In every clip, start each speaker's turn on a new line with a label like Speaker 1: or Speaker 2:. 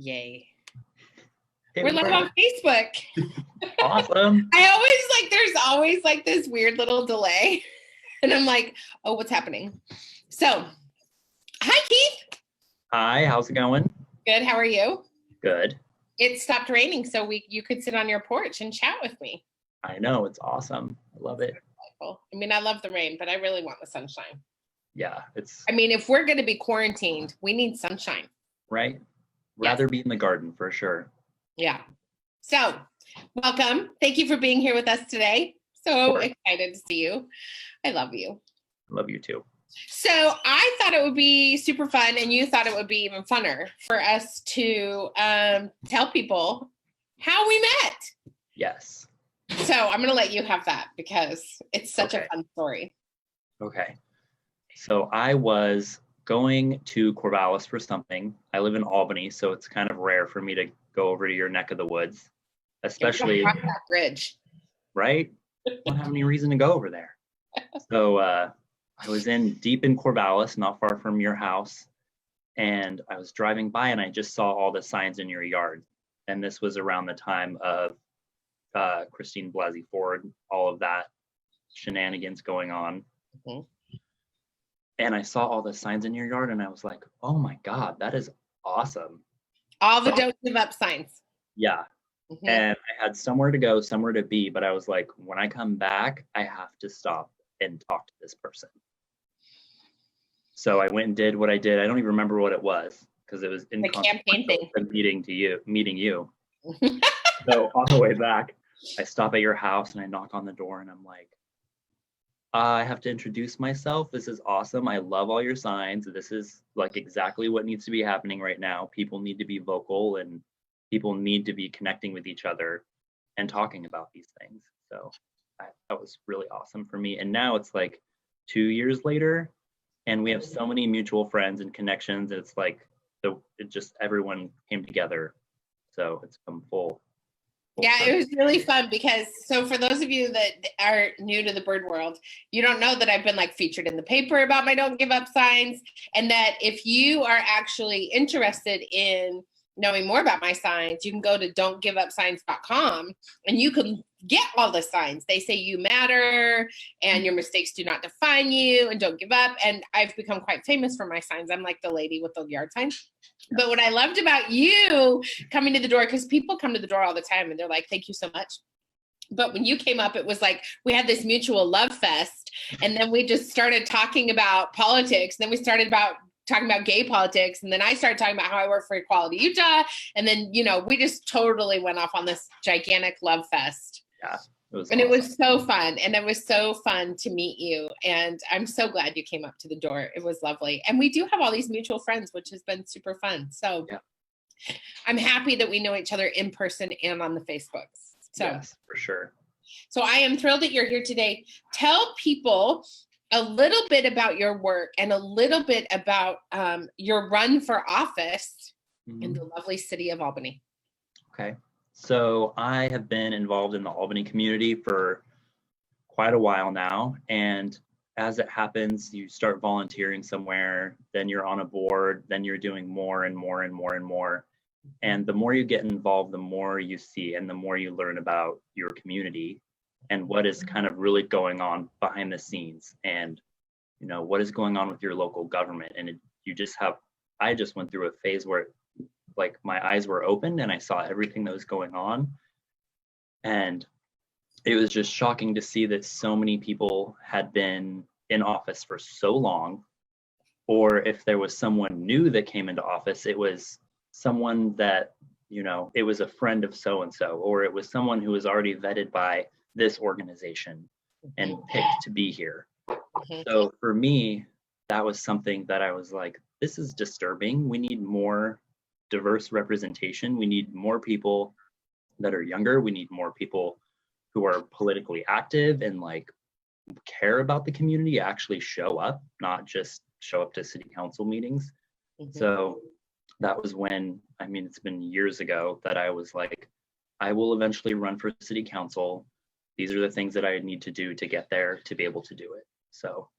Speaker 1: Yay.
Speaker 2: It
Speaker 1: We're live on Facebook.
Speaker 2: Awesome.
Speaker 1: There's always like this weird little delay. And I'm like, oh, what's happening? So, hi, Keith.
Speaker 2: Hi, how's it going?
Speaker 1: Good, how are you?
Speaker 2: Good.
Speaker 1: It stopped raining, so you could sit on your porch and chat with me.
Speaker 2: I know, it's awesome. I love it.
Speaker 1: I mean, I love the rain, but I really want the sunshine.
Speaker 2: Yeah,
Speaker 1: if we're going to be quarantined, we need sunshine.
Speaker 2: Right? Rather be in the garden for sure.
Speaker 1: Yeah. So, welcome. Thank you for being here with us today. So excited to see you. I love you.
Speaker 2: I love you too.
Speaker 1: So I thought it would be super fun, and you thought it would be even funner for us to tell people how we met.
Speaker 2: Yes.
Speaker 1: So I'm going to let you have that because it's such a fun story.
Speaker 2: Okay. So I was going to Corvallis for something. I live in Albany, so it's kind of rare for me to go over to your neck of the woods, especially
Speaker 1: across that bridge.
Speaker 2: Right? Don't have any reason to go over there. So I was deep in Corvallis, not far from your house, and I was driving by and I just saw all the signs in your yard. And this was around the time of Christine Blasey Ford, all of that shenanigans going on.
Speaker 1: Mm-hmm.
Speaker 2: And I saw all the signs in your yard and I was like, oh my God, that is awesome.
Speaker 1: All the don't give up signs.
Speaker 2: Yeah. Mm-hmm. And I had somewhere to go, somewhere to be, but I was like, when I come back, I have to stop and talk to this person. So I went and did what I did. I don't even remember what it was because it was in
Speaker 1: the campaign thing.
Speaker 2: Meeting you. So on the way back, I stop at your house and I knock on the door and I'm like, I have to introduce myself. This is awesome. I love all your signs. This is like exactly what needs to be happening right now. People need to be vocal and people need to be connecting with each other and talking about these things. So that was really awesome for me. And now it's like 2 years later and we have so many mutual friends and connections. It's like everyone came together. So it's come full.
Speaker 1: Yeah, it was really fun because, so for those of you that are new to the bird world, you don't know that I've been like featured in the paper about my don't give up signs, and that if you are actually interested in knowing more about my signs, you can go to don'tgiveupsigns.com and you can get all the signs. They say you matter and your mistakes do not define you and don't give up. And I've become quite famous for my signs. I'm like the lady with the yard signs. But what I loved about you coming to the door, because people come to the door all the time and they're like, thank you so much. But when you came up, it was like we had this mutual love fest. And then we just started talking about politics. And then we started talking about gay politics. And then I started talking about how I work for Equality Utah. And then, we just totally went off on this gigantic love fest.
Speaker 2: Yeah.
Speaker 1: It was so fun. And it was so fun to meet you. And I'm so glad you came up to the door. It was lovely. And we do have all these mutual friends, which has been super fun. So yeah. I'm happy that we know each other in person and on the Facebooks. So
Speaker 2: yes, for sure.
Speaker 1: So I am thrilled that you're here today. Tell people a little bit about your work and a little bit about your run for office in the lovely city of Albany.
Speaker 2: Okay. So I have been involved in the Albany community for quite a while now. And as it happens, you start volunteering somewhere, then you're on a board, then you're doing more and more and more and more. And the more you get involved, the more you see and the more you learn about your community and what is kind of really going on behind the scenes and, what is going on with your local government. And I just went through a phase where like my eyes were opened and I saw everything that was going on. And it was just shocking to see that so many people had been in office for so long, or if there was someone new that came into office, it was someone that, it was a friend of so-and-so, or it was someone who was already vetted by this organization and picked to be here. So for me, that was something that I was like, this is disturbing. We need more diverse representation. We need more people that are younger. We need more people who are politically active and like care about the community, actually show up, not just show up to city council meetings. So that was when, it's been years ago that I was like, I will eventually run for city council. These are the things that I need to do to get there to be able to do it. So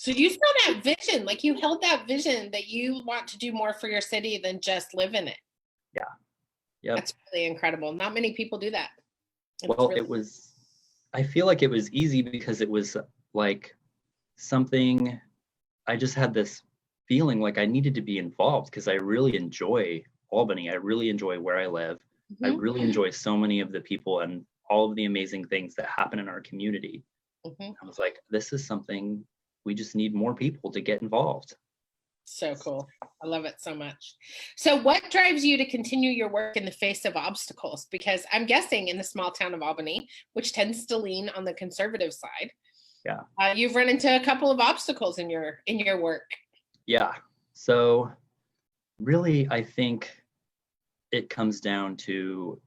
Speaker 1: you saw that vision, like you held that vision that you want to do more for your city than just live in it.
Speaker 2: Yeah. Yep.
Speaker 1: That's really incredible. Not many people do that.
Speaker 2: Well, I feel like it was easy because it was like something, I just had this feeling like I needed to be involved because I really enjoy Albany. I really enjoy where I live. I really enjoy so many of the people and all of the amazing things that happen in our community. I was like, this is something we just need more people to get involved.
Speaker 1: So cool. I love it so much. So what drives you to continue your work in the face of obstacles? Because I'm guessing in the small town of Albany, which tends to lean on the conservative side, you've run into a couple of obstacles in your work.
Speaker 2: Yeah. So really, I think it comes down to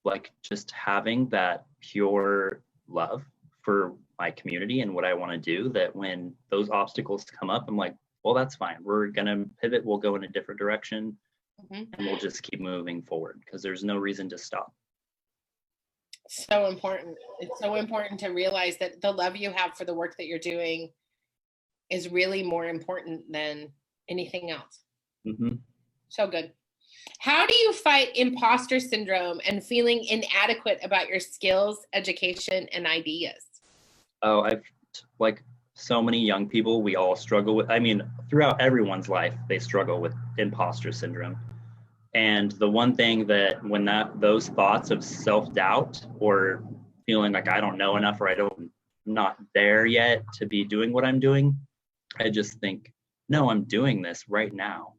Speaker 2: like just having that pure love for my community and what I want to do, that when those obstacles come up, I'm like, well, that's fine. We're going to pivot. We'll go in a different direction and we'll just keep moving forward because there's no reason to stop.
Speaker 1: So important. It's so important to realize that the love you have for the work that you're doing is really more important than anything else. So good. How do you fight imposter syndrome and feeling inadequate about your skills, education, and ideas?
Speaker 2: Oh, I've like so many young people, we all struggle with, I mean, throughout everyone's life, they struggle with imposter syndrome. And the one thing that when those thoughts of self-doubt or feeling like I don't know enough or I'm not there yet to be doing what I'm doing, I just think, no, I'm doing this right now.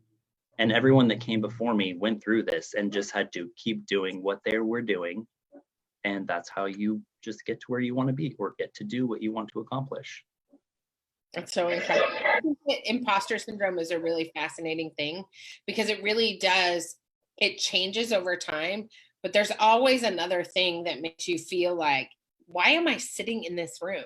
Speaker 2: And everyone that came before me went through this and just had to keep doing what they were doing. And that's how you just get to where you want to be or get to do what you want to accomplish.
Speaker 1: That's so incredible. I think that imposter syndrome is a really fascinating thing because it really does, it changes over time, but there's always another thing that makes you feel like, why am I sitting in this room?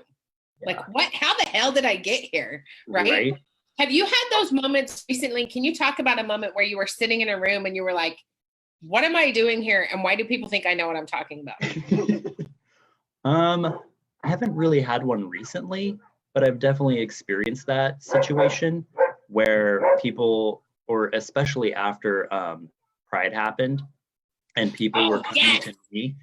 Speaker 1: Like, how the hell did I get here? Right? Have you had those moments recently? Can you talk about a moment where you were sitting in a room and you were like, what am I doing here? And why do people think I know what I'm talking about?
Speaker 2: I haven't really had one recently, but I've definitely experienced that situation where people, or especially after Pride happened, and people were coming to me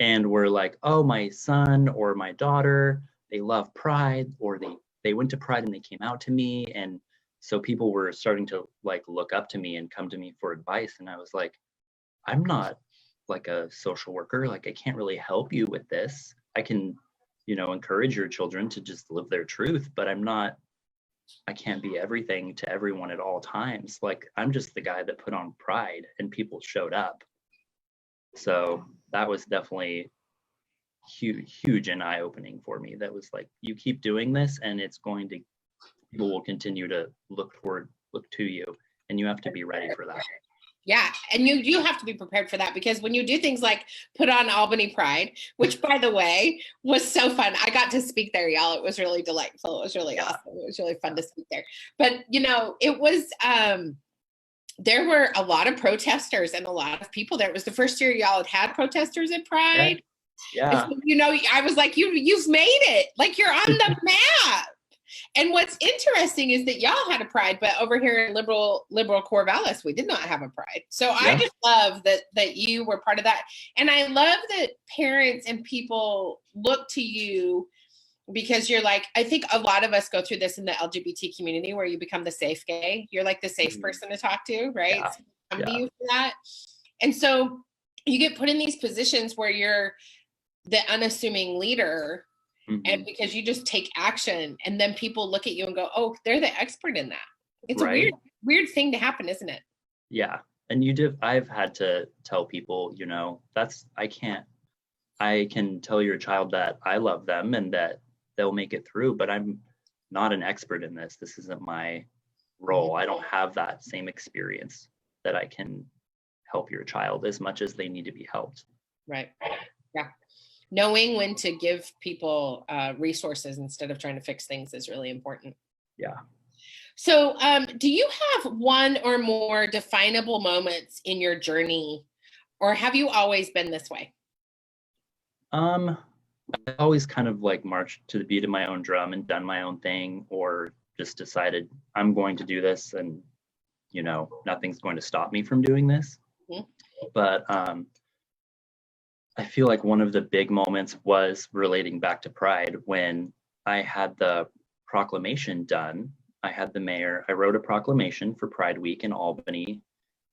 Speaker 2: and were like, oh, my son or my daughter, they love Pride, or they went to Pride and they came out to me. And so people were starting to like look up to me and come to me for advice. And I was like, I'm not like a social worker. Like, I can't really help you with this. I can, encourage your children to just live their truth, but I can't be everything to everyone at all times. Like, I'm just the guy that put on Pride and people showed up. So that was definitely huge and eye-opening for me. That was like, you keep doing this and people will continue to look to you, and you have to be ready for that.
Speaker 1: Yeah. And you have to be prepared for that, because when you do things like put on Albany Pride, which by the way, was so fun. I got to speak there, y'all. It was really delightful. It was really awesome. It was really fun to speak there. But it was, there were a lot of protesters and a lot of people there. It was the first year y'all had protesters at Pride.
Speaker 2: Yeah.
Speaker 1: So, I was like, you've made it. Like, you're on the map. And what's interesting is that y'all had a Pride, but over here in liberal Corvallis, we did not have a Pride. So I just love that you were part of that. And I love that parents and people look to you, because you're like, I think a lot of us go through this in the LGBT community where you become the safe gay. You're like the safe person to talk to, right? So come to you for that. And so you get put in these positions where you're the unassuming leader. And because you just take action, and then people look at you and go, oh, they're the expert in that. It's a weird thing to happen, isn't it?
Speaker 2: Yeah. And I've had to tell people, I can tell your child that I love them and that they'll make it through, but I'm not an expert in this. This isn't my role. I don't have that same experience that I can help your child as much as they need to be helped.
Speaker 1: Right. Yeah. Knowing when to give people resources instead of trying to fix things is really important.
Speaker 2: Yeah.
Speaker 1: So do you have one or more definable moments in your journey, or have you always been this way?
Speaker 2: I always kind of like marched to the beat of my own drum and done my own thing, or just decided I'm going to do this and, nothing's going to stop me from doing this. But I feel like one of the big moments was relating back to Pride when I had the proclamation done. I wrote a proclamation for Pride Week in Albany,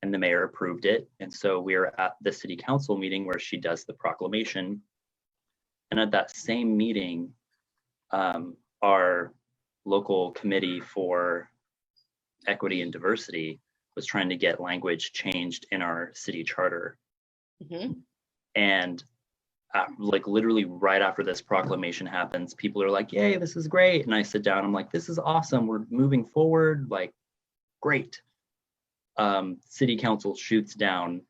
Speaker 2: and the mayor approved it. And so we were at the city council meeting where she does the proclamation. And at that same meeting, our local committee for equity and diversity was trying to get language changed in our city charter.
Speaker 1: Mm-hmm.
Speaker 2: And like literally right after this proclamation happens, people are like, yay, this is great. And I sit down, I'm like, this is awesome. We're moving forward, like, great. City council shoots down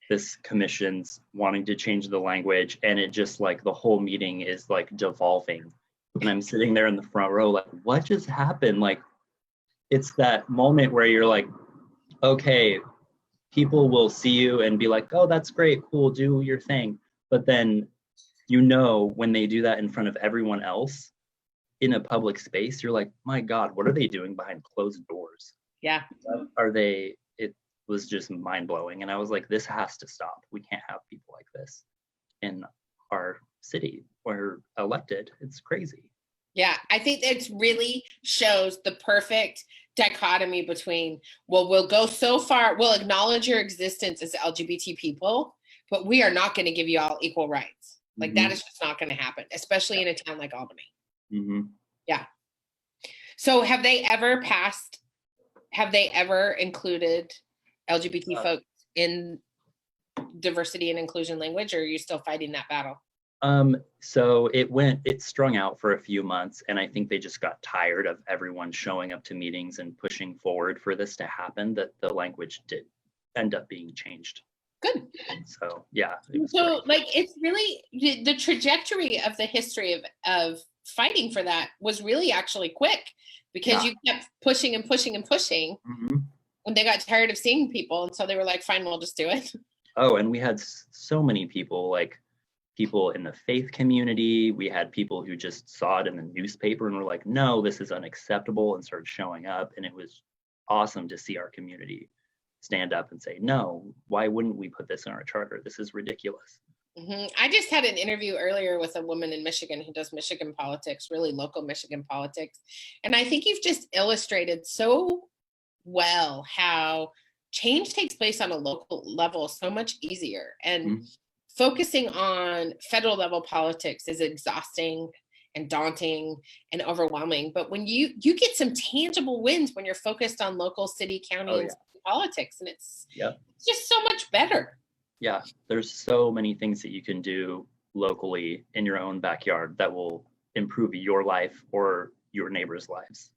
Speaker 2: this commission's wanting to change the language. And it just like the whole meeting is like devolving. And I'm sitting there in the front row, like, what just happened? Like, it's that moment where you're like, okay, people will see you and be like, oh, that's great, cool, do your thing. But then, you know, when they do that in front of everyone else in a public space, you're like, my God, what are they doing behind closed doors?
Speaker 1: Yeah.
Speaker 2: It was just mind blowing. And I was like, this has to stop. We can't have people like this in our city or elected. It's crazy.
Speaker 1: Yeah, I think it really shows the perfect dichotomy between, well, we'll go so far, we'll acknowledge your existence as LGBT people, but we are not going to give you all equal rights. Like, that is just not going to happen, especially in a town like Albany.
Speaker 2: Mm-hmm.
Speaker 1: Yeah. So have they ever included LGBT folks in diversity and inclusion language, or are you still fighting that battle?
Speaker 2: So it strung out for a few months, and I think they just got tired of everyone showing up to meetings and pushing forward for this to happen, that the language did end up being changed.
Speaker 1: Good.
Speaker 2: So yeah.
Speaker 1: So like, it's really the trajectory of the history of fighting for that was really actually quick, because you kept pushing and pushing and pushing.
Speaker 2: Mm-hmm.
Speaker 1: And they got tired of seeing people, and so they were like, fine, we'll just do it.
Speaker 2: Oh, and we had so many people, like people in the faith community. We had people who just saw it in the newspaper and were like, no, this is unacceptable, and started showing up. And it was awesome to see our community stand up and say, no, why wouldn't we put this in our charter? This is ridiculous.
Speaker 1: Mm-hmm. I just had an interview earlier with a woman in Michigan who does Michigan politics, really local Michigan politics. And I think you've just illustrated so well how change takes place on a local level so much easier. And focusing on federal level politics is exhausting and daunting and overwhelming. But when you get some tangible wins when you're focused on local city, county, and state politics, and it's just so much better.
Speaker 2: Yeah, there's so many things that you can do locally in your own backyard that will improve your life or your neighbors' lives,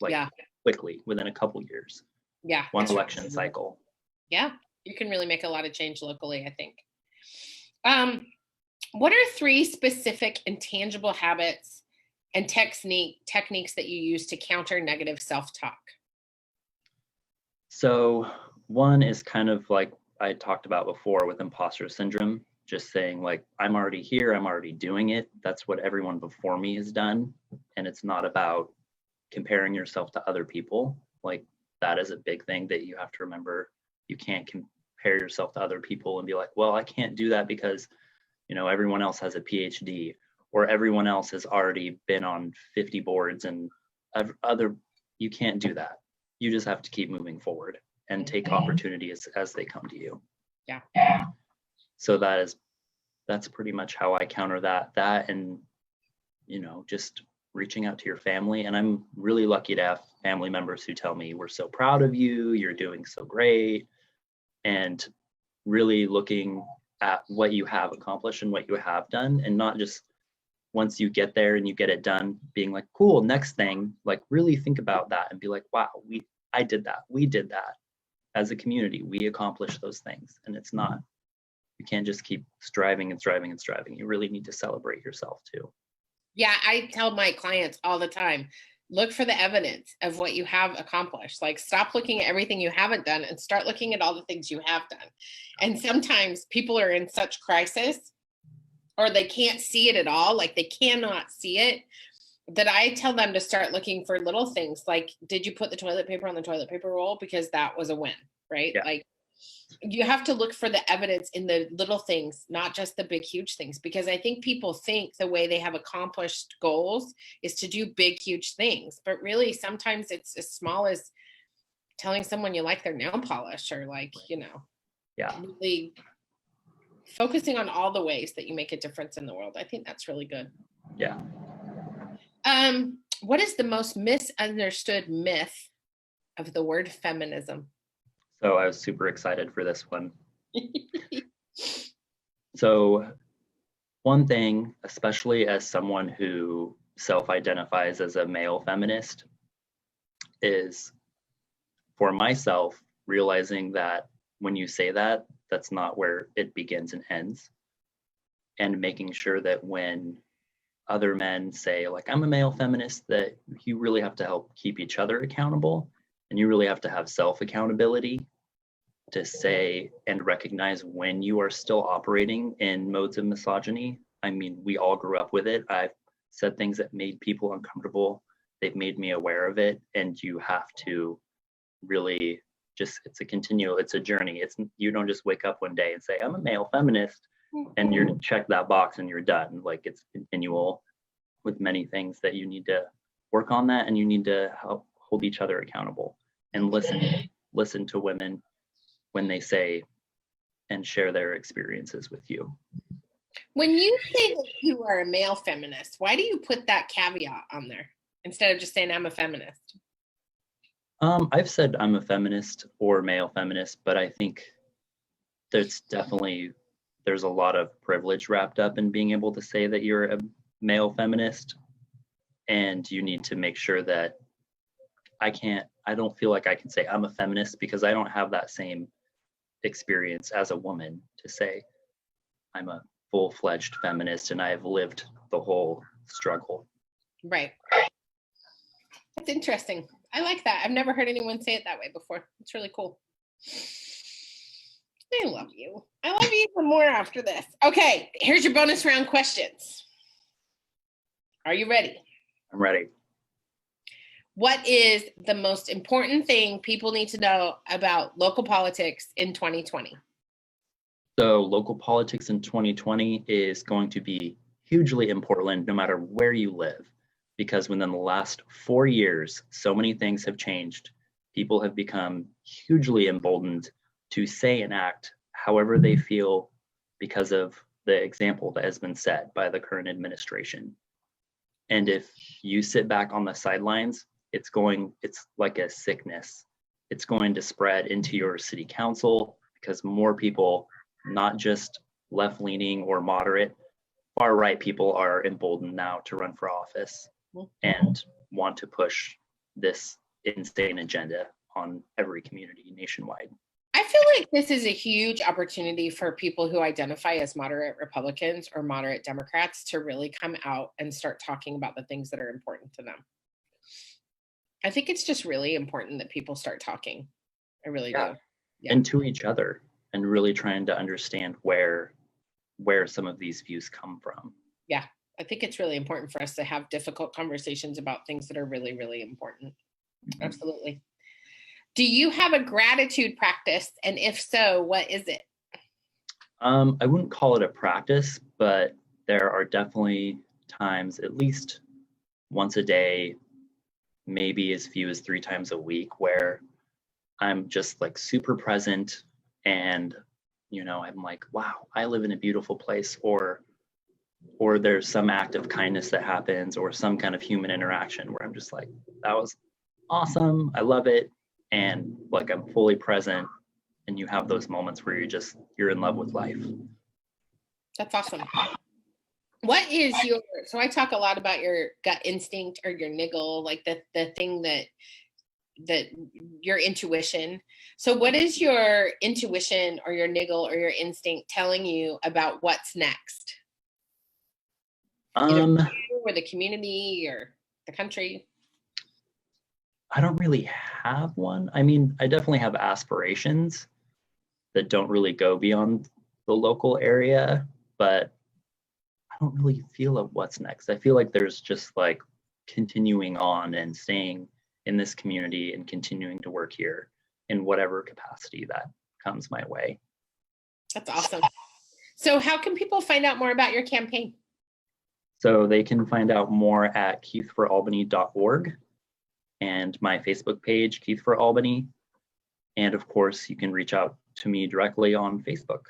Speaker 2: like quickly, within a couple years.
Speaker 1: Yeah.
Speaker 2: One election cycle.
Speaker 1: Yeah, you can really make a lot of change locally, I think. What are 3 specific and tangible habits and techniques that you use to counter negative self-talk?
Speaker 2: So one is kind of like I talked about before with imposter syndrome, just saying like, I'm already here, I'm already doing it. That's what everyone before me has done. And it's not about comparing yourself to other people. Like, that is a big thing that you have to remember. You can't compare yourself to other people and be like, well, I can't do that because, you know, everyone else has a PhD, or everyone else has already been on 50 boards and you can't do that. You just have to keep moving forward and take opportunities as they come to you.
Speaker 1: Yeah.
Speaker 2: So that's pretty much how I counter that and, you know, just reaching out to your family. And I'm really lucky to have family members who tell me, we're so proud of you, you're doing so great, and really looking at what you have accomplished and what you have done, and not just once you get there and you get it done being like, cool, next thing. Like, really think about that and be like, wow, I did that, we did that as a community, we accomplished those things. And it's not, you can't just keep striving and striving and striving. You really need to celebrate yourself too.
Speaker 1: Yeah, I tell my clients all the time, look for the evidence of what you have accomplished. Like, stop looking at everything you haven't done and start looking at all the things you have done. And sometimes people are in such crisis, or they can't see it at all, like they cannot see it, that I tell them to start looking for little things like, did you put the toilet paper on the toilet paper roll? Because that was a win, right?
Speaker 2: Yeah.
Speaker 1: Like, you have to look for the evidence in the little things, not just the big, huge things, because I think people think the way they have accomplished goals is to do big, huge things. But really, sometimes it's as small as telling someone you like their nail polish, or like,
Speaker 2: Yeah.
Speaker 1: really focusing on all the ways that you make a difference in the world. I think that's really good.
Speaker 2: Yeah.
Speaker 1: What is the most misunderstood myth of the word feminism?
Speaker 2: So I was super excited for this one. So one thing, especially as someone who self-identifies as a male feminist, is for myself realizing that when you say that, that's not where it begins and ends. And making sure that when other men say, like, I'm a male feminist, that you really have to help keep each other accountable, and you really have to have self-accountability to say and recognize when you are still operating in modes of misogyny. I mean, we all grew up with it. I've said things that made people uncomfortable. They've made me aware of it, and you have to really just, it's a journey. You don't just wake up one day and say, I'm a male feminist, and you check that box and you're done. Like, it's continual with many things that you need to work on that, and you need to help hold each other accountable and listen to women when they say and share their experiences with you.
Speaker 1: When you say that you are a male feminist, why do you put that caveat on there instead of just saying I'm a feminist?
Speaker 2: I've said I'm a feminist or male feminist, but I think there's a lot of privilege wrapped up in being able to say that you're a male feminist, and you need to make sure that I don't feel like I can say I'm a feminist because I don't have that same experience as a woman to say I'm a full-fledged feminist and I've lived the whole struggle.
Speaker 1: Right. That's interesting. I like that. I've never heard anyone say it that way before. It's really cool. I love you. I love you even more after this. Okay, here's your bonus round questions. Are you ready?
Speaker 2: I'm ready.
Speaker 1: What is the most important thing people need to know about local politics in 2020?
Speaker 2: So local politics in 2020 is going to be hugely important no matter where you live, because within the last 4 years, so many things have changed. People have become hugely emboldened to say and act however they feel because of the example that has been set by the current administration. And if you sit back on the sidelines, it's like a sickness. It's going to spread into your city council because more people, not just left-leaning or moderate, far-right people are emboldened now to run for office and want to push this insane agenda on every community nationwide.
Speaker 1: I feel like this is a huge opportunity for people who identify as moderate Republicans or moderate Democrats to really come out and start talking about the things that are important to them. I think it's just really important that people start talking. I really do. Yeah.
Speaker 2: And to each other, and really trying to understand where some of these views come from.
Speaker 1: Yeah, I think it's really important for us to have difficult conversations about things that are really, really important. Mm-hmm. Absolutely. Do you have a gratitude practice? And if so, what is it?
Speaker 2: I wouldn't call it a practice, but there are definitely times, at least once a day, maybe as few as 3 times a week, where I'm just like super present and, I'm like, wow, I live in a beautiful place, or there's some act of kindness that happens, or some kind of human interaction where I'm just like, that was awesome. I love it. And like, I'm fully present, and you have those moments where you're in love with life.
Speaker 1: That's awesome. What is so I talk a lot about your gut instinct or your niggle, like the thing that your intuition. So what is your intuition or your niggle or your instinct telling you about what's next? Either you or the community or the country?
Speaker 2: I don't really have one. I mean, I definitely have aspirations that don't really go beyond the local area, but I don't really feel what's next. I feel like there's just like continuing on and staying in this community and continuing to work here in whatever capacity that comes my way.
Speaker 1: That's awesome. So how can people find out more about your campaign?
Speaker 2: So they can find out more at keithforalbany.org and my Facebook page, Keith for Albany. And of course, you can reach out to me directly on Facebook.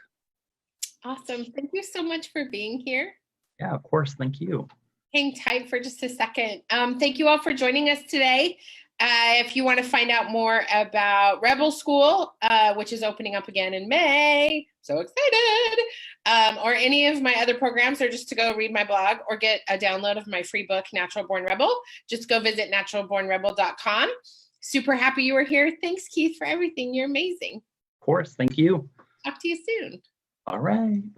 Speaker 1: Awesome. Thank you so much for being here.
Speaker 2: Yeah, of course. Thank you.
Speaker 1: Hang tight for just a second. Thank you all for joining us today. If you want to find out more about Rebel School, which is opening up again in May, so excited, or any of my other programs, or just to go read my blog or get a download of my free book, Natural Born Rebel, just go visit naturalbornrebel.com. Super happy you were here. Thanks, Keith, for everything. You're amazing.
Speaker 2: Of course. Thank you.
Speaker 1: Talk to you soon.
Speaker 2: All right. Bye.